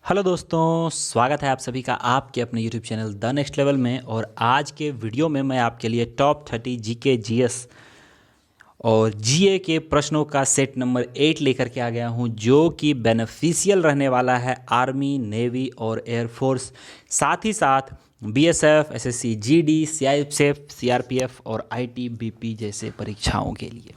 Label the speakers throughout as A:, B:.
A: Hello दोस्तों, स्वागत है आप सभी का आपके अपने YouTube channel the next level में। और आज के वीडियो में मैं आपके लिए टॉप 30 जीके जीएस और जीए के प्रश्नों का सेट नंबर 8 लेकर के आ गया हूं, जो कि बेनिफिशियल रहने वाला है आर्मी, नेवी और एयरफोर्स, साथ ही साथ BSF, SSC GD, CISF, CRPF और आईटीबीपी जैसे परीक्षाओं के लिए।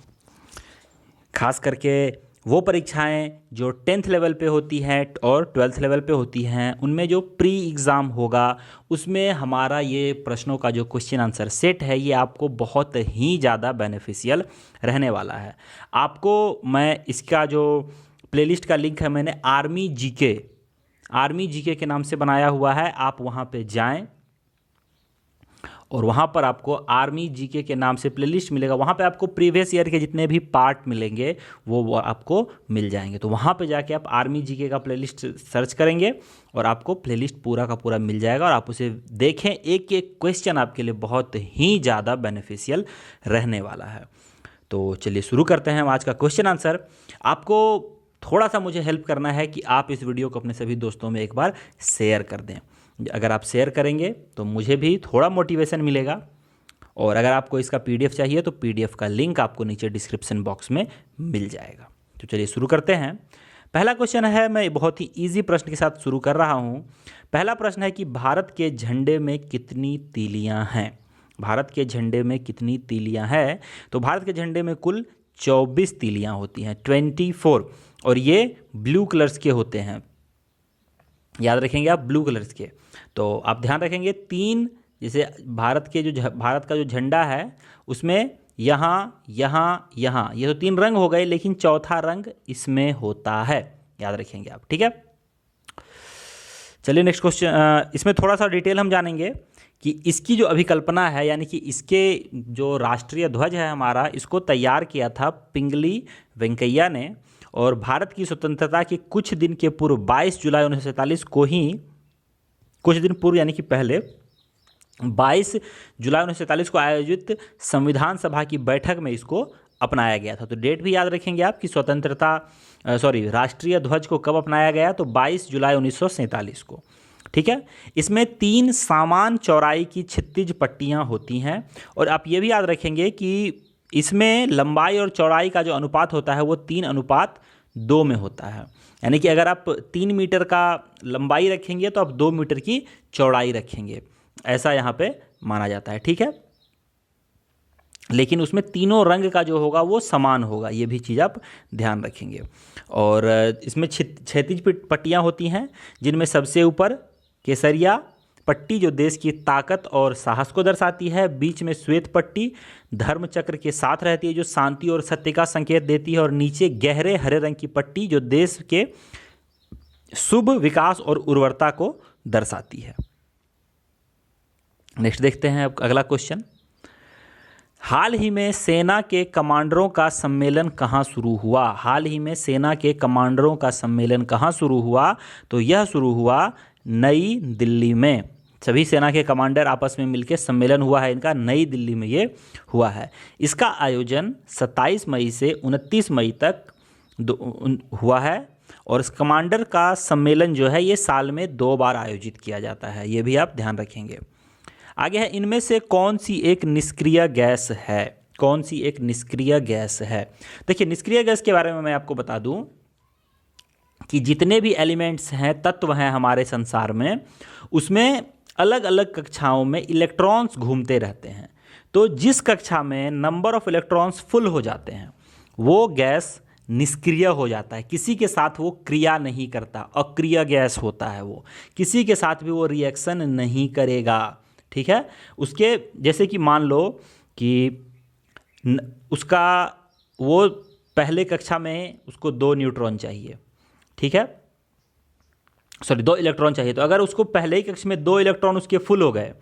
A: खास करके वो परीक्षाएं जो 10th लेवल पे होती हैं और 12th लेवल पे होती हैं, उनमें जो प्री एग्ज़ाम होगा उसमें हमारा ये प्रश्नों का जो क्वेश्चन आंसर सेट है ये आपको बहुत ही ज़्यादा बेनिफिशियल रहने वाला है। आपको मैं इसका जो प्लेलिस्ट का लिंक है मैंने आर्मी जीके के नाम से बनाया हुआ है, आप वहाँ पे जाएं और वहाँ पर आपको आर्मी जीके के नाम से प्लेलिस्ट मिलेगा। वहाँ पे आपको प्रीवियस ईयर के जितने भी पार्ट मिलेंगे वो आपको मिल जाएंगे। तो वहाँ पे जाके आप आर्मी जीके का प्लेलिस्ट सर्च करेंगे और आपको प्लेलिस्ट पूरा का पूरा मिल जाएगा और आप उसे देखें। एक एक क्वेश्चन आपके लिए बहुत ही ज़्यादा बेनिफिशियल रहने वाला है। तो चलिए शुरू करते हैं आज का क्वेश्चन आंसर। आपको थोड़ा सा मुझे हेल्प करना है कि आप इस वीडियो को अपने सभी दोस्तों में एक बार शेयर कर दें। अगर आप शेयर करेंगे तो मुझे भी थोड़ा मोटिवेशन मिलेगा। और अगर आपको इसका पीडीएफ चाहिए तो पीडीएफ का लिंक आपको नीचे डिस्क्रिप्शन बॉक्स में मिल जाएगा। तो चलिए शुरू करते हैं। पहला क्वेश्चन है, मैं बहुत ही इजी प्रश्न के साथ शुरू कर रहा हूं। पहला प्रश्न है कि भारत के झंडे में कितनी तीलियां हैं? भारत के झंडे में कितनी तीलियां हैं? तो भारत के झंडे में कुल 24 तीलियां होती हैं, 24, और ये ब्लू कलर्स के होते हैं। याद रखेंगे आप, ब्लू कलर्स के। तो आप ध्यान रखेंगे तीन, जैसे भारत का जो झंडा है उसमें यहाँ यहाँ यहाँ ये तो तीन रंग हो गए, लेकिन चौथा रंग इसमें होता है, याद रखेंगे आप, ठीक है। चलिए नेक्स्ट क्वेश्चन। इसमें थोड़ा सा डिटेल हम जानेंगे कि इसकी जो अभिकल्पना है, यानी कि इसके जो राष्ट्रीय ध्वज है हमारा, इसको तैयार किया था पिंगली वेंकैया ने। और भारत की स्वतंत्रता के कुछ दिन के पूर्व 22 जुलाई 1947 को ही, कुछ दिन पूर्व यानी कि पहले 22 जुलाई 1947 को आयोजित संविधान सभा की बैठक में इसको अपनाया गया था। तो डेट भी याद रखेंगे आप कि राष्ट्रीय ध्वज को कब अपनाया गया, तो 22 जुलाई 1947 को, ठीक है। इसमें 3 समान चौड़ाई की क्षितिज पट्टियां होती हैं। और आप ये भी याद रखेंगे कि इसमें लंबाई और चौड़ाई का जो अनुपात होता है वो 3:2 में होता है। यानी कि अगर आप 3 मीटर का लंबाई रखेंगे तो आप 2 मीटर की चौड़ाई रखेंगे, ऐसा यहाँ पे माना जाता है, ठीक है। लेकिन उसमें तीनों रंग का जो होगा वो समान होगा, ये भी चीज़ आप ध्यान रखेंगे। और इसमें क्षैतिज पट्टियाँ होती हैं, जिनमें सबसे ऊपर केसरिया पट्टी जो देश की ताकत और साहस को दर्शाती है, बीच में श्वेत पट्टी धर्म चक्र के साथ रहती है जो शांति और सत्य का संकेत देती है, और नीचे गहरे हरे रंग की पट्टी जो देश के शुभ विकास और उर्वरता को दर्शाती है। नेक्स्ट देखते हैं अब अगला क्वेश्चन। हाल ही में सेना के कमांडरों का सम्मेलन कहाँ शुरू हुआ? हाल ही में सेना के कमांडरों का सम्मेलन कहाँ शुरू हुआ? तो यह शुरू हुआ नई दिल्ली में। सभी सेना के कमांडर आपस में मिलकर सम्मेलन हुआ है इनका, नई दिल्ली में ये हुआ है। इसका आयोजन 27 मई से 29 मई तक हुआ है। और इस कमांडर का सम्मेलन जो है ये साल में 2 बार आयोजित किया जाता है, ये भी आप ध्यान रखेंगे। आगे है, इनमें से कौन सी एक निष्क्रिय गैस है? कौन सी एक निष्क्रिय गैस है? देखिए, निष्क्रिय गैस के बारे में मैं आपको बता दूं कि जितने भी एलिमेंट्स हैं, तत्व हैं हमारे संसार में, उसमें अलग अलग कक्षाओं में इलेक्ट्रॉन्स घूमते रहते हैं। तो जिस कक्षा में नंबर ऑफ इलेक्ट्रॉन्स फुल हो जाते हैं वो गैस निष्क्रिय हो जाता है, किसी के साथ वो क्रिया नहीं करता, अक्रिय गैस होता है वो, किसी के साथ भी वो रिएक्शन नहीं करेगा, ठीक है। उसके जैसे कि मान लो कि उसका वो पहले कक्षा में उसको 2 न्यूट्रॉन चाहिए, ठीक है, 2 इलेक्ट्रॉन चाहिए। तो अगर उसको पहले ही कक्षा में 2 इलेक्ट्रॉन उसके फुल हो गए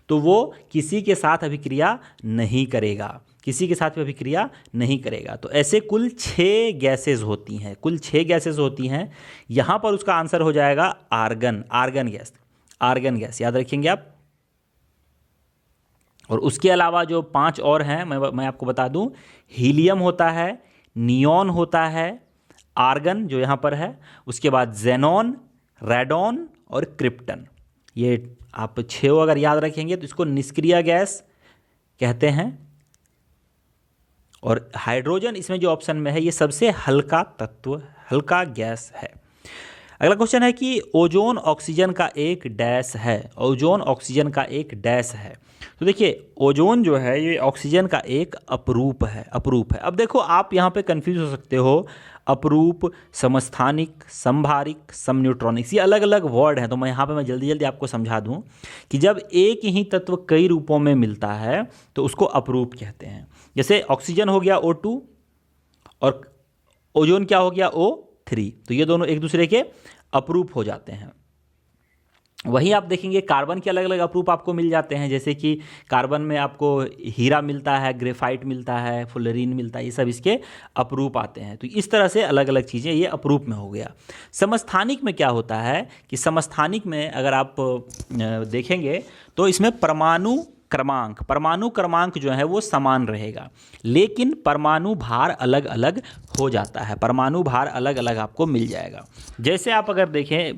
A: तो वो किसी के साथ अभिक्रिया नहीं करेगा, किसी के साथ भी अभिक्रिया नहीं करेगा। तो ऐसे कुल 6 गैसेज होती हैं, कुल 6 गैसेज होती हैं। यहाँ पर उसका आंसर हो जाएगा आर्गन गैस, याद रखेंगे आप। और उसके अलावा जो 5 और हैं मैं आपको बता दूं, हीलियम होता है, नियॉन होता है, आर्गन जो यहाँ पर है, उसके बाद जेनॉन, रेडॉन और क्रिप्टन। ये आप 6 अगर याद रखेंगे तो इसको निष्क्रिय गैस कहते हैं। और हाइड्रोजन इसमें जो ऑप्शन में है ये सबसे हल्का तत्व, हल्का गैस है। अगला क्वेश्चन है कि ओजोन ऑक्सीजन का एक डैश है। ओजोन ऑक्सीजन का एक डैश है। तो देखिए ओजोन जो है ये ऑक्सीजन का एक अपरूप है, अपरूप है। अब देखो आप यहाँ पे कंफ्यूज हो सकते हो, अपरूप, समस्थानिक, समभारिक, समन्यूट्रॉनिक्स, ये अलग अलग वर्ड हैं। तो मैं यहाँ पे मैं जल्दी जल्दी आपको समझा दूँ कि जब एक ही तत्व कई रूपों में मिलता है तो उसको अपरूप कहते हैं। जैसे ऑक्सीजन हो गया O2 और ओजोन क्या हो गया O3, तो ये दोनों एक दूसरे के अपरूप हो जाते हैं। वहीं आप देखेंगे कार्बन के अलग अलग अपरूप आपको मिल जाते हैं, जैसे कि कार्बन में आपको हीरा मिलता है, ग्रेफाइट मिलता है, फुलरीन मिलता है, ये सब इसके अपरूप आते हैं। तो इस तरह से अलग अलग चीज़ें ये अपरूप में हो गया। समस्थानिक में क्या होता है कि समस्थानिक में अगर आप देखेंगे तो इसमें परमाणु क्रमांक जो है वो समान रहेगा, लेकिन परमाणु भार अलग अलग हो जाता है। परमाणु भार अलग अलग आपको मिल जाएगा। जैसे आप अगर देखें,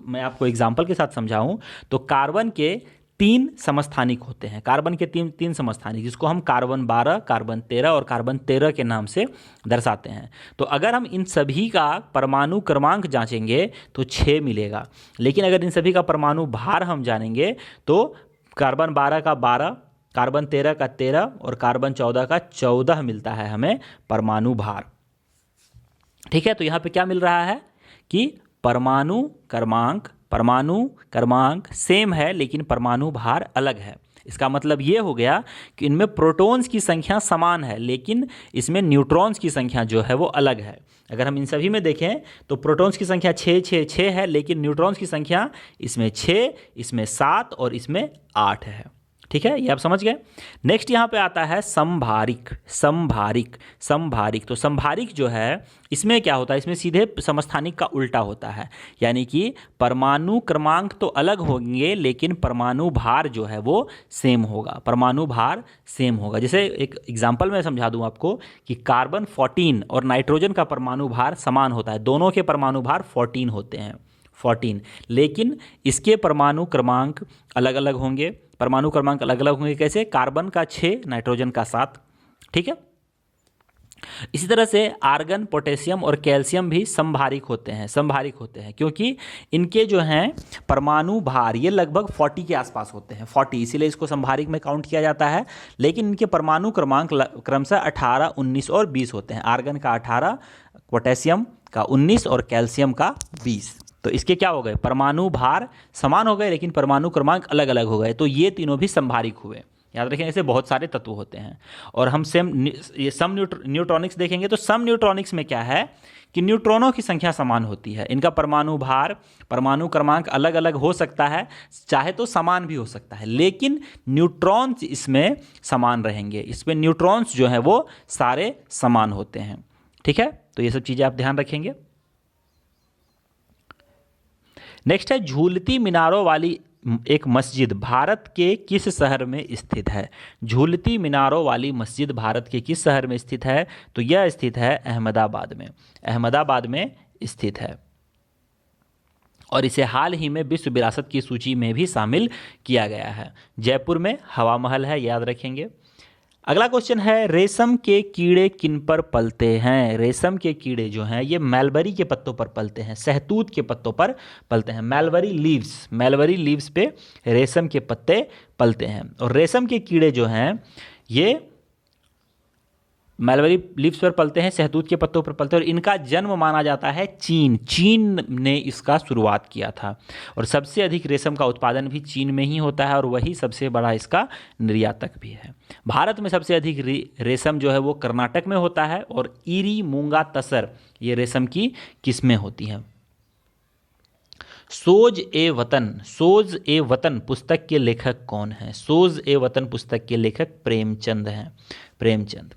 A: मैं आपको एग्जांपल के साथ समझाऊं तो कार्बन के 3 समस्थानिक होते हैं। कार्बन के तीन समस्थानिक, जिसको हम कार्बन 12, कार्बन 13 और कार्बन 13 के नाम से दर्शाते हैं। तो अगर हम इन सभी का परमाणु क्रमांक जांचेंगे तो 6 मिलेगा, लेकिन अगर इन सभी का परमाणु भार हम जानेंगे तो कार्बन 12 का 12, कार्बन 13 का 13 और कार्बन 14 का 14 मिलता है हमें परमाणु भार। ठीक है, तो यहाँ पे क्या मिल रहा है कि परमाणु क्रमांक सेम है लेकिन परमाणु भार अलग है। इसका मतलब ये हो गया कि इनमें प्रोटॉन्स की संख्या समान है, लेकिन इसमें न्यूट्रॉन्स की संख्या जो है वो अलग है। अगर हम इन सभी में देखें तो प्रोटॉन्स की संख्या 6 है, लेकिन न्यूट्रॉन्स की संख्या इसमें 6, इसमें 7 और इसमें 8 है। ठीक है, ये आप समझ गए। नेक्स्ट यहाँ पे आता है समभारिक। तो समभारिक जो है इसमें क्या होता है, इसमें सीधे समस्थानिक का उल्टा होता है, यानी कि परमाणु क्रमांक तो अलग होंगे लेकिन परमाणु भार जो है वो सेम होगा, परमाणु भार सेम होगा। जैसे एक एग्जांपल मैं समझा दूं आपको कि कार्बन 14 और नाइट्रोजन का परमाणु भार समान होता है, दोनों के परमाणु भार 14 होते हैं, 14, लेकिन इसके परमाणु क्रमांक अलग अलग होंगे। परमाणु क्रमांक अलग अलग होंगे कैसे, कार्बन का 6, नाइट्रोजन का 7। ठीक है, इसी तरह से आर्गन, पोटेशियम और कैल्शियम भी समभारिक होते हैं, क्योंकि इनके जो हैं परमाणु भार ये लगभग 40 के आसपास होते हैं, 40, इसीलिए इसको समभारिक में काउंट किया जाता है। लेकिन इनके परमाणु क्रमांक क्रमशः 18, 19 और 20 होते हैं। आर्गन का 18, पोटेशियम का 19 और कैल्शियम का 20। तो इसके क्या हो गए, परमाणु भार समान हो गए लेकिन परमाणु क्रमांक अलग अलग हो गए, तो ये तीनों भी समभारिक हुए। याद रखें, ऐसे बहुत सारे तत्व होते हैं। और हम सम न्यूट्रॉनिक्स देखेंगे तो सम न्यूट्रॉनिक्स में क्या है कि न्यूट्रॉनों की संख्या समान होती है, इनका परमाणु भार, परमाणु क्रमांक अलग अलग हो सकता है, चाहे तो समान भी हो सकता है, लेकिन न्यूट्रॉन्स इसमें समान रहेंगे। इसमें न्यूट्रॉन्स जो हैं वो सारे समान होते हैं। ठीक है, तो ये सब चीज़ें आप ध्यान रखेंगे। नेक्स्ट है झूलती मीनारों वाली एक मस्जिद भारत के किस शहर में स्थित है। झूलती मीनारों वाली मस्जिद भारत के किस शहर में स्थित है, तो यह स्थित है अहमदाबाद में, अहमदाबाद में स्थित है। और इसे हाल ही में विश्व विरासत की सूची में भी शामिल किया गया है। जयपुर में हवा महल है, याद रखेंगे। अगला क्वेश्चन है रेशम के कीड़े किन पर पलते हैं। रेशम के कीड़े जो हैं ये मलबरी के पत्तों पर पलते हैं, सहतूत के पत्तों पर पलते हैं। मलबरी लीव्स पे रेशम के पत्ते पलते हैं। और रेशम के कीड़े जो हैं ये मलबरी लीव्स पर पलते हैं, सहतूत के पत्तों पर पलते हैं। और इनका जन्म माना जाता है चीन ने इसका शुरुआत किया था। और सबसे अधिक रेशम का उत्पादन भी चीन में ही होता है और वही सबसे बड़ा इसका निर्यातक भी है। भारत में सबसे अधिक रेशम जो है वो कर्नाटक में होता है और ईरी, मूंगा, तसर ये रेशम की किस्में होती हैं। सोज ए वतन पुस्तक के लेखक कौन हैं। सोज ए वतन पुस्तक के लेखक प्रेमचंद हैं, प्रेमचंद।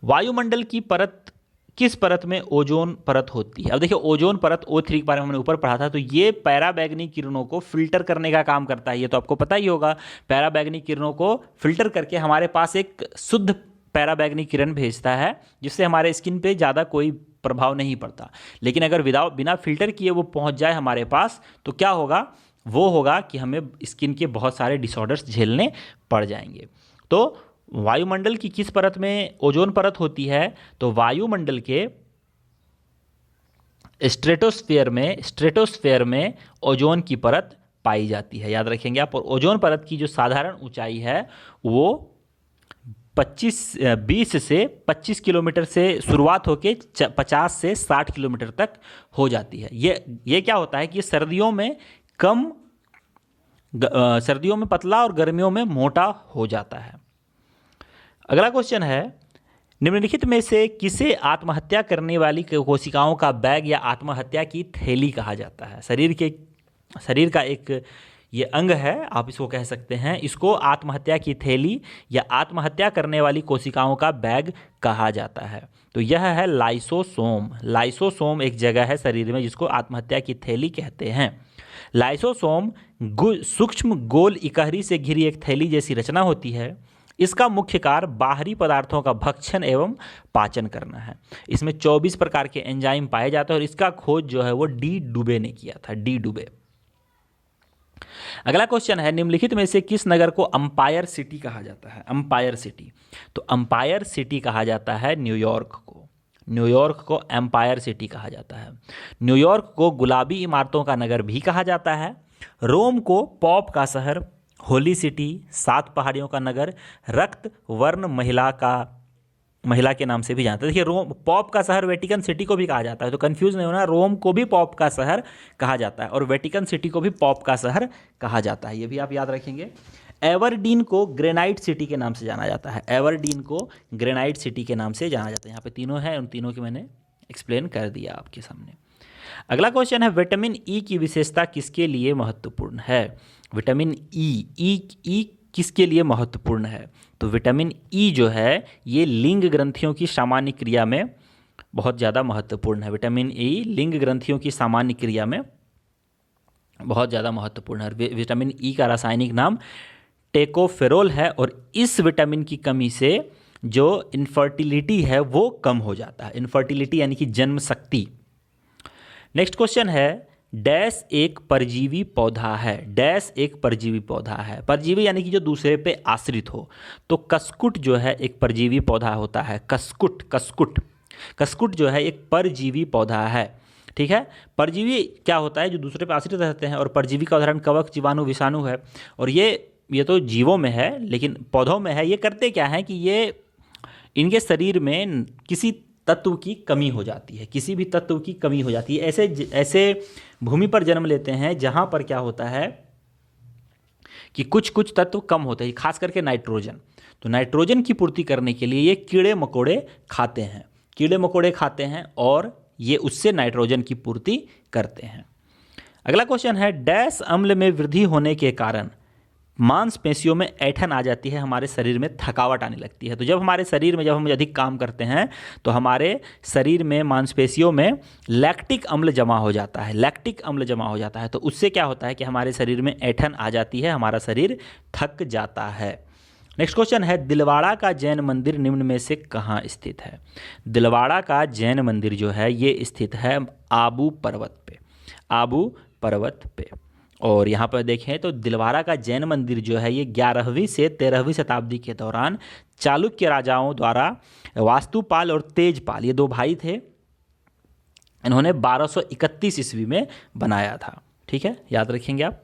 A: वायुमंडल की परत किस परत में ओजोन परत होती है। अब देखिए ओजोन परत O3 के बारे में हमने ऊपर पढ़ा था, तो ये पैराबैंगनी किरणों को फिल्टर करने का काम करता है। ये तो आपको पता ही होगा, पैराबैंगनी किरणों को फिल्टर करके हमारे पास एक शुद्ध पैराबैंगनी किरण भेजता है, जिससे हमारे स्किन पे ज़्यादा कोई प्रभाव नहीं पड़ता। लेकिन अगर बिना फिल्टर किए वो पहुंच जाए हमारे पास तो क्या होगा, वो होगा कि हमें स्किन के बहुत सारे डिसऑर्डर्स झेलने पड़ जाएंगे। तो वायुमंडल की किस परत में ओजोन परत होती है, तो वायुमंडल के स्ट्रेटोस्फेयर में ओजोन की परत पाई जाती है, याद रखेंगे आप। और ओजोन परत की जो साधारण ऊंचाई है वो 20 से 25 किलोमीटर से शुरुआत होकर 50 से 60 किलोमीटर तक हो जाती है। ये क्या होता है कि सर्दियों में पतला और गर्मियों में मोटा हो जाता है। अगला क्वेश्चन है, निम्नलिखित में से किसे आत्महत्या करने वाली कोशिकाओं का बैग या आत्महत्या की थैली कहा जाता है? शरीर का एक ये अंग है, आप इसको कह सकते हैं। इसको आत्महत्या की थैली या आत्महत्या करने वाली कोशिकाओं का बैग कहा जाता है। तो यह है लाइसोसोम। लाइसोसोम एक जगह है शरीर में जिसको आत्महत्या की थैली कहते हैं। लाइसोसोम सूक्ष्म गोल इकहरी से घिरी एक थैली जैसी रचना होती है। इसका मुख्य कार्य बाहरी पदार्थों का भक्षण एवं पाचन करना है। इसमें 24 प्रकार के एंजाइम पाए जाते हैं और इसका खोज जो है वो डी डुबे ने किया था, डी डुबे। अगला क्वेश्चन है, निम्नलिखित में से किस नगर को अंपायर सिटी कहा जाता है? अंपायर सिटी, तो अंपायर सिटी कहा जाता है न्यूयॉर्क को। न्यूयॉर्क को एम्पायर सिटी कहा जाता है। न्यूयॉर्क को गुलाबी इमारतों का नगर भी कहा जाता है। रोम को पॉप का शहर, होली सिटी, 7 पहाड़ियों का नगर, रक्त वर्ण महिला के नाम से भी जानते हैं। देखिए, रोम पॉप का शहर वेटिकन सिटी को भी कहा जाता है, तो कंफ्यूज नहीं होना। रोम को भी पॉप का शहर कहा जाता है और वेटिकन सिटी को भी पॉप का शहर कहा जाता है, ये भी आप याद रखेंगे। एवरडीन को ग्रेनाइट सिटी के नाम से जाना जाता है। एवरडीन को ग्रेनाइट सिटी के नाम से जाना जाता है। यहाँ पे तीनों हैं, उन तीनों की मैंने एक्सप्लेन कर दिया आपके सामने। अगला क्वेश्चन है, विटामिन ई की विशेषता किसके लिए महत्वपूर्ण है? विटामिन ई किसके लिए महत्वपूर्ण है? तो विटामिन ई जो है ये लिंग ग्रंथियों की सामान्य क्रिया में बहुत ज़्यादा महत्वपूर्ण है। विटामिन ई लिंग ग्रंथियों की सामान्य क्रिया में बहुत ज़्यादा महत्वपूर्ण है। विटामिन ई का रासायनिक नाम टेकोफेरोल है और इस विटामिन की कमी से जो इनफर्टिलिटी है वो कम हो जाता है। इनफर्टिलिटी यानी कि जन्म शक्ति। नेक्स्ट क्वेश्चन है, डैश एक परजीवी पौधा है। डैश एक परजीवी पौधा है। परजीवी यानी कि जो दूसरे पे आश्रित हो। तो कसकुट जो है एक परजीवी पौधा होता है। कसकुट जो है एक परजीवी पौधा है, ठीक है। परजीवी क्या होता है? जो दूसरे पे आश्रित रहते हैं। और परजीवी का उदाहरण कवक, जीवाणु, विषाणु है। और ये तो जीवों में है, लेकिन पौधों में है। ये करते क्या है कि ये इनके शरीर में किसी तत्व की कमी हो जाती है, किसी भी तत्व की कमी हो जाती है। ऐसे भूमि पर जन्म लेते हैं जहाँ पर क्या होता है कि कुछ तत्व कम होते हैं, खास करके नाइट्रोजन। तो नाइट्रोजन की पूर्ति करने के लिए ये कीड़े मकोड़े खाते हैं और ये उससे नाइट्रोजन की पूर्ति करते हैं। अगला क्वेश्चन है, डैश अम्ल में वृद्धि होने के कारण मांसपेशियों में ऐंठन आ जाती है, हमारे शरीर में थकावट आने लगती है। तो जब हमारे शरीर में जब हम अधिक काम करते हैं तो हमारे शरीर में मांसपेशियों में लैक्टिक अम्ल जमा हो जाता है। तो उससे क्या होता है कि हमारे शरीर में ऐंठन आ जाती है, हमारा शरीर थक जाता है। नेक्स्ट क्वेश्चन है, दिलवाड़ा का जैन मंदिर निम्न में से कहाँ स्थित है? दिलवाड़ा का जैन मंदिर जो है ये स्थित है आबू पर्वत पे। और यहाँ पर देखें तो दिलवाड़ा का जैन मंदिर जो है ये 11वीं से 13वीं शताब्दी के दौरान चालुक्य राजाओं द्वारा वास्तुपाल और तेजपाल, ये 2 भाई थे, इन्होंने 1231 ईस्वी में बनाया था, ठीक है, याद रखेंगे आप।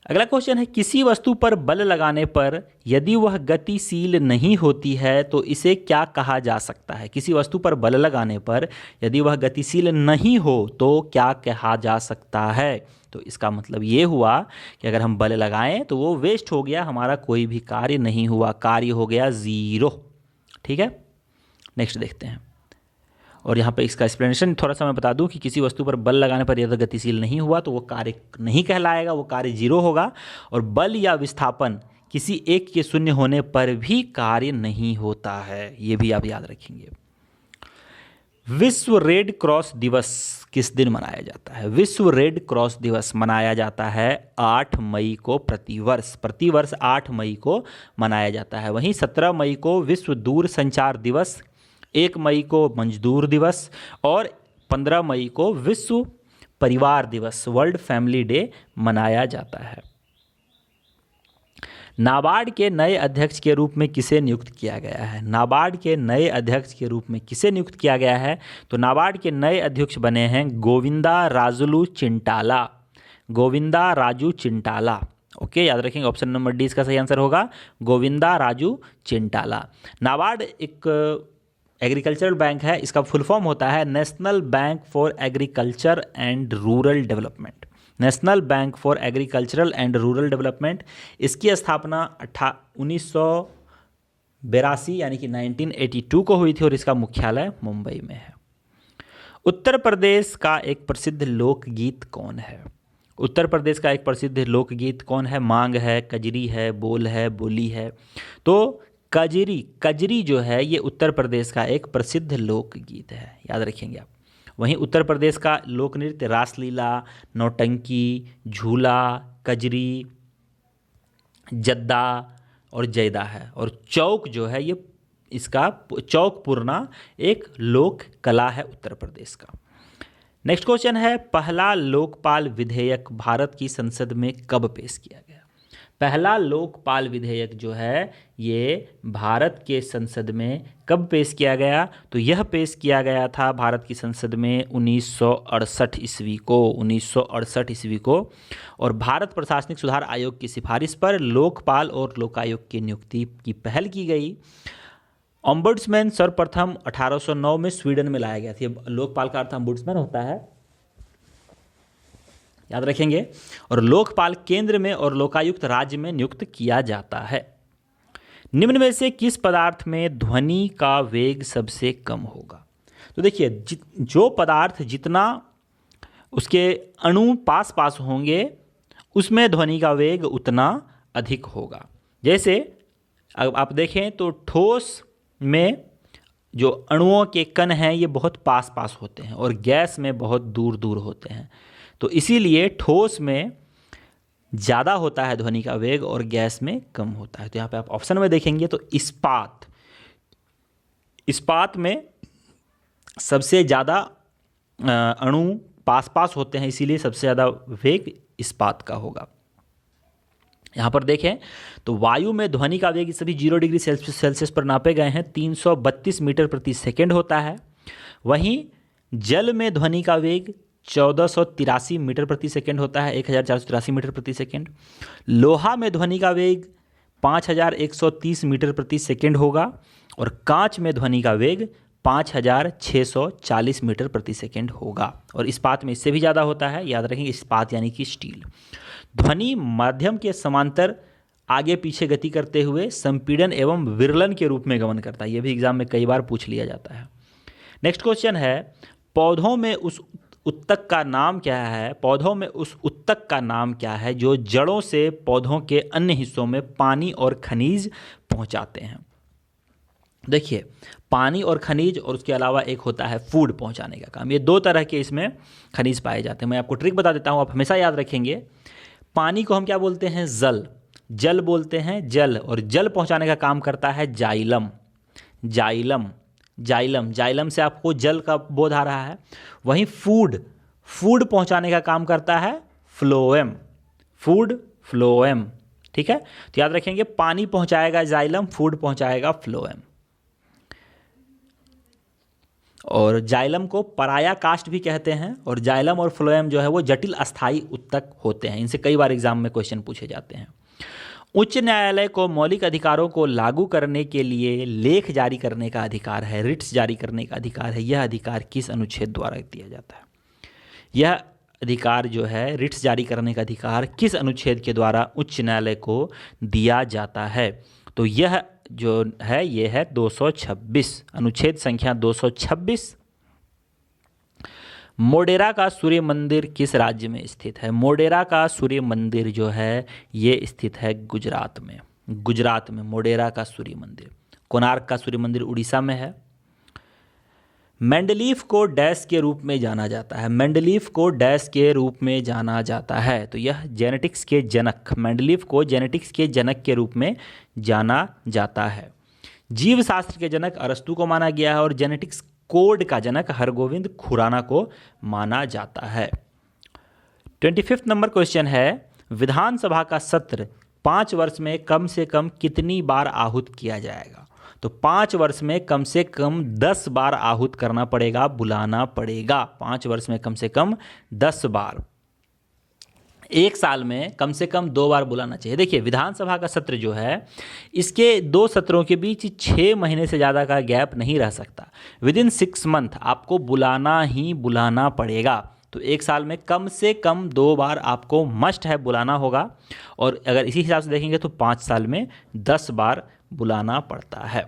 A: अगला क्वेश्चन है, किसी वस्तु पर बल लगाने पर यदि वह गतिशील नहीं होती है तो इसे क्या कहा जा सकता है? किसी वस्तु पर बल लगाने पर यदि वह गतिशील नहीं हो तो क्या कहा जा सकता है? तो इसका मतलब ये हुआ कि अगर हम बल लगाएं तो वो वेस्ट हो गया, हमारा कोई भी कार्य नहीं हुआ, कार्य हो गया 0, ठीक है। नेक्स्ट देखते हैं। और यहाँ पे इसका एक्सप्लेनेशन थोड़ा सा मैं बता दूं कि किसी वस्तु पर बल लगाने पर यदि गतिशील नहीं हुआ तो वो कार्य नहीं कहलाएगा, वो कार्य 0 होगा। और बल या विस्थापन किसी एक के शून्य होने पर भी कार्य नहीं होता है, ये भी आप याद रखेंगे। विश्व रेड क्रॉस दिवस किस दिन मनाया जाता है? विश्व रेड क्रॉस दिवस मनाया जाता है 8 मई को प्रतिवर्ष 8 मई को मनाया जाता है। वहीं 17 मई को विश्व दूर संचार दिवस 1 मई को मजदूर दिवस और 15 मई को विश्व परिवार दिवस, वर्ल्ड फैमिली डे मनाया जाता है। नाबार्ड के नए अध्यक्ष के रूप में किसे नियुक्त किया गया है? नाबार्ड के नए अध्यक्ष के रूप में किसे नियुक्त किया गया है? तो नाबार्ड के नए अध्यक्ष बने हैं गोविंदा राजुलू चिंटाला। गोविंदा राजू चिंटाला। ओके, याद रखेंगे, ऑप्शन नंबर डी इसका सही आंसर होगा, गोविंदा राजू चिंटाला। नाबार्ड एक एग्रीकल्चरल बैंक है, इसका फुल फॉर्म होता है national bank for agriculture and rural development. National bank for agricultural and rural development. इसकी स्थापना 1982 यानी कि 1982 को हुई थी और इसका मुख्यालय मुंबई में है। उत्तर प्रदेश का एक प्रसिद्ध लोकगीत कौन है? उत्तर प्रदेश का एक प्रसिद्ध लोकगीत कौन है? मांग है, कजरी है, बोल है, बोली है। तो कजरी जो है ये उत्तर प्रदेश का एक प्रसिद्ध लोकगीत है, याद रखेंगे आप। वहीं उत्तर प्रदेश का लोक नृत्य रासलीला, नौटंकी, झूला, कजरी, जद्दा और जैदा है। और चौक जो है ये इसका चौक पूर्णा एक लोक कला है उत्तर प्रदेश का। नेक्स्ट क्वेश्चन है, पहला लोकपाल विधेयक भारत की संसद में कब पेश किया गया? पहला लोकपाल विधेयक जो है ये भारत के संसद में कब पेश किया गया? तो यह पेश किया गया था भारत की संसद में 1968 ईस्वी को। 1968 ईस्वी को। और भारत प्रशासनिक सुधार आयोग की सिफारिश पर लोकपाल और लोकायुक्त की नियुक्ति की पहल की गई। ओम्बुड्समैन सर्वप्रथम 1809 में स्वीडन में लाया गया था। लोकपाल का अर्थ ओम्बुड्समैन होता है, याद रखेंगे। और लोकपाल केंद्र में और लोकायुक्त राज्य में नियुक्त किया जाता है। निम्न में से किस पदार्थ में ध्वनि का वेग सबसे कम होगा? तो देखिए, जो पदार्थ जितना उसके अणु पास पास होंगे उसमें ध्वनि का वेग उतना अधिक होगा। जैसे अब आप देखें तो ठोस में जो अणुओं के कण हैं ये बहुत पास पास होते हैं और गैस में बहुत दूर दूर होते हैं। तो इसीलिए ठोस में ज़्यादा होता है ध्वनि का वेग और गैस में कम होता है। तो यहाँ पे आप ऑप्शन में देखेंगे तो इस्पात में सबसे ज़्यादा अणु पास पास होते हैं, इसीलिए सबसे ज़्यादा वेग इस्पात का होगा। यहाँ पर देखें तो वायु में ध्वनि का वेग सभी 0 डिग्री सेल्सियस पर नापे गए हैं 332 मीटर प्रति सेकेंड होता है। वहीं जल में ध्वनि का वेग 1483 मीटर प्रति सेकेंड होता है, 1483 मीटर प्रति सेकेंड। लोहा में ध्वनि का वेग 5130 मीटर प्रति सेकेंड होगा और कांच में ध्वनि का वेग 5640 मीटर प्रति सेकेंड होगा। और इस्पात में इससे भी ज़्यादा होता है, याद रखेंगे, इस्पात यानी कि स्टील। ध्वनि माध्यम के समांतर आगे पीछे गति करते हुए संपीड़न एवं विरलन के रूप में गमन करता है। यह भी एग्जाम में कई बार पूछ लिया जाता है। नेक्स्ट क्वेश्चन है, पौधों में उस उत्तक का नाम क्या है? पौधों में उस उत्तक का नाम क्या है जो जड़ों से पौधों के अन्य हिस्सों में पानी और खनिज पहुंचाते हैं? देखिए, पानी और खनिज और उसके अलावा एक होता है फूड पहुंचाने का काम। ये दो तरह के इसमें खनिज पाए जाते हैं। मैं आपको ट्रिक बता देता हूं, आप हमेशा याद रखेंगे। पानी को हम क्या बोलते हैं? जल बोलते हैं, जल। और जल पहुंचाने का काम करता है जाइलम। जाइलम से आपको जल का बोध आ रहा है। वहीं फूड पहुंचाने का काम करता है फ्लोएम। ठीक है, तो याद रखेंगे, पानी पहुंचाएगा जाइलम, फूड पहुंचाएगा फ्लोएम। और जाइलम को पराया काष्ठ भी कहते हैं। और जाइलम और फ्लोएम जो है वो जटिल अस्थायी उत्तक होते हैं। इनसे कई बार एग्जाम में क्वेश्चन पूछे जाते हैं। उच्च न्यायालय को मौलिक अधिकारों को लागू करने के लिए लेख जारी करने का अधिकार है, रिट्स जारी करने का अधिकार है। यह अधिकार किस अनुच्छेद द्वारा दिया जाता है? यह अधिकार जो है, रिट्स जारी करने का अधिकार, किस अनुच्छेद के द्वारा उच्च न्यायालय को दिया जाता है? तो यह जो है ये है 226, अनुच्छेद संख्या 226। मोडेरा का सूर्य मंदिर किस राज्य में स्थित है? मोडेरा का सूर्य मंदिर जो है ये स्थित है गुजरात में। मोडेरा का सूर्य मंदिर। कोणार्क का सूर्य मंदिर उड़ीसा में है। मेंडलीफ को डैश के रूप में जाना जाता है। मेंडलीफ को डैश के रूप में जाना जाता है, तो यह जेनेटिक्स के जनक, मेंडलीफ को जेनेटिक्स के जनक के रूप में जाना जाता है। जीव शास्त्र के जनक अरस्तु को माना गया है और जेनेटिक्स कोड का जनक हरगोविंद खुराना को माना जाता है। 25वां नंबर क्वेश्चन है, विधानसभा का सत्र 5 वर्ष में कम से कम कितनी बार आहूत किया जाएगा? तो 5 वर्ष में कम से कम 10 बार आहूत करना पड़ेगा, बुलाना पड़ेगा। 5 वर्ष में कम से कम 10 बार। एक साल में कम से कम 2 बार बुलाना चाहिए। देखिए, विधानसभा का सत्र जो है, इसके 2 सत्रों के बीच 6 महीने से ज़्यादा का गैप नहीं रह सकता। विदिन 6 मंथ आपको बुलाना ही बुलाना पड़ेगा। तो एक साल में कम से कम 2 बार आपको मस्ट है बुलाना होगा। और अगर इसी हिसाब से देखेंगे तो 5 साल में 10 बार बुलाना पड़ता है।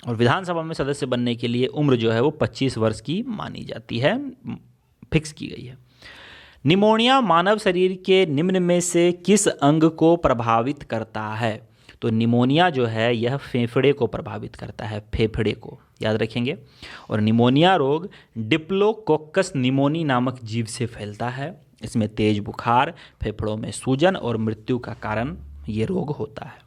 A: और विधानसभा में सदस्य बनने के लिए उम्र जो है वो 25 वर्ष की मानी जाती है, फिक्स की गई है। निमोनिया मानव शरीर के निम्न में से किस अंग को प्रभावित करता है? तो निमोनिया जो है यह फेफड़े को प्रभावित करता है, फेफड़े को याद रखेंगे। और निमोनिया रोग डिप्लोकोकस निमोनी नामक जीव से फैलता है। इसमें तेज बुखार, फेफड़ों में सूजन और मृत्यु का कारण ये रोग होता है।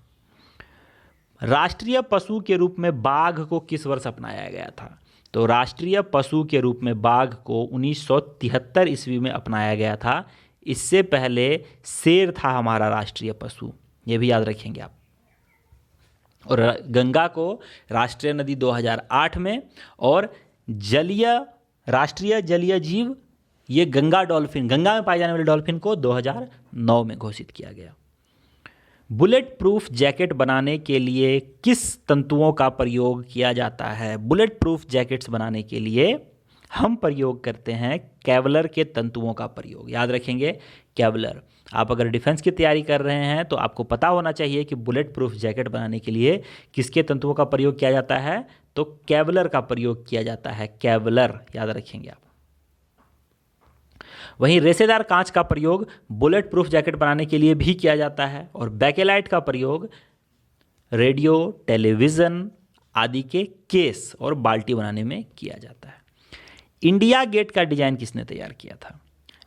A: राष्ट्रीय पशु के रूप में बाघ को किस वर्ष अपनाया गया था? तो राष्ट्रीय पशु के रूप में बाघ को 1973 ईस्वी में अपनाया गया था। इससे पहले शेर था हमारा राष्ट्रीय पशु, ये भी याद रखेंगे आप। और गंगा को राष्ट्रीय नदी 2008 में, और राष्ट्रीय जलीय जीव ये गंगा डॉल्फिन, गंगा में पाए जाने वाले डॉल्फिन को 2009 में घोषित किया गया। बुलेट प्रूफ जैकेट बनाने के लिए किस तंतुओं का प्रयोग किया जाता है? बुलेट प्रूफ जैकेट्स बनाने के लिए हम प्रयोग करते हैं केवलर के तंतुओं का प्रयोग, याद रखेंगे केवलर। आप अगर डिफेंस की तैयारी कर रहे हैं तो आपको पता होना चाहिए कि बुलेट प्रूफ जैकेट बनाने के लिए किसके तंतुओं का प्रयोग किया जाता है? तो केवलर का प्रयोग किया जाता है, केवलर याद रखेंगे आप। वहीं रेशेदार कांच का प्रयोग बुलेट प्रूफ जैकेट बनाने के लिए भी किया जाता है। और बैकेलाइट का प्रयोग रेडियो, टेलीविज़न आदि के केस और बाल्टी बनाने में किया जाता है। इंडिया गेट का डिज़ाइन किसने तैयार किया था?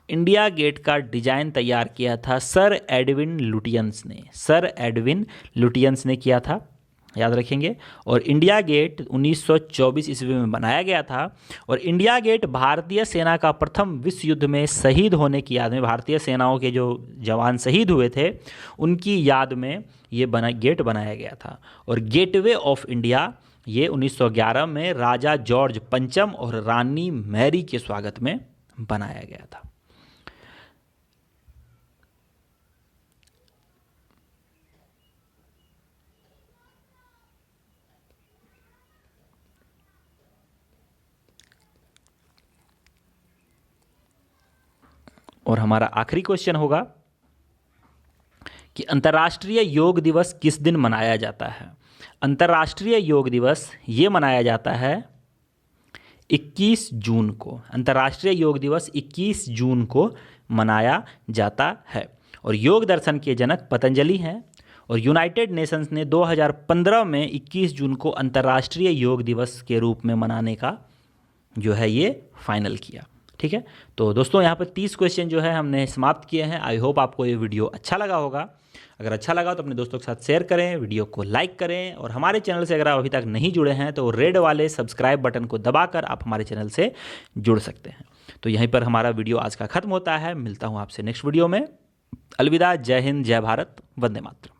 A: इंडिया गेट का डिज़ाइन तैयार किया था सर एडविन लुटियंस ने। सर एडविन लुटियंस ने किया था, याद रखेंगे। और इंडिया गेट 1924 ईस्वी में बनाया गया था। और इंडिया गेट भारतीय सेना का प्रथम विश्व युद्ध में शहीद होने की याद में, भारतीय सेनाओं के जो जवान शहीद हुए थे उनकी याद में ये गेट बनाया गया था। और गेटवे ऑफ इंडिया ये 1911 में राजा जॉर्ज पंचम और रानी मैरी के स्वागत में बनाया गया था। और हमारा आखिरी क्वेश्चन होगा कि अंतर्राष्ट्रीय योग दिवस किस दिन मनाया जाता है? अंतर्राष्ट्रीय योग दिवस ये मनाया जाता है 21 जून को। अंतर्राष्ट्रीय योग दिवस 21 जून को मनाया जाता है। और योग दर्शन के जनक पतंजलि हैं। और यूनाइटेड नेशंस ने 2015 में 21 जून को अंतर्राष्ट्रीय योग दिवस के रूप में मनाने का जो है ये फाइनल किया। ठीक है, तो दोस्तों यहाँ पर 30 क्वेश्चन जो है हमने समाप्त किए हैं। आई होप आपको ये वीडियो अच्छा लगा होगा। अगर अच्छा लगा तो अपने दोस्तों के साथ शेयर करें, वीडियो को लाइक करें। और हमारे चैनल से अगर आप अभी तक नहीं जुड़े हैं तो रेड वाले सब्सक्राइब बटन को दबाकर आप हमारे चैनल से जुड़ सकते हैं। तो यहीं पर हमारा वीडियो आज का खत्म होता है। मिलता हूँ आपसे नेक्स्ट वीडियो में। अलविदा, जय हिंद, जय भारत, वंदे मातरम।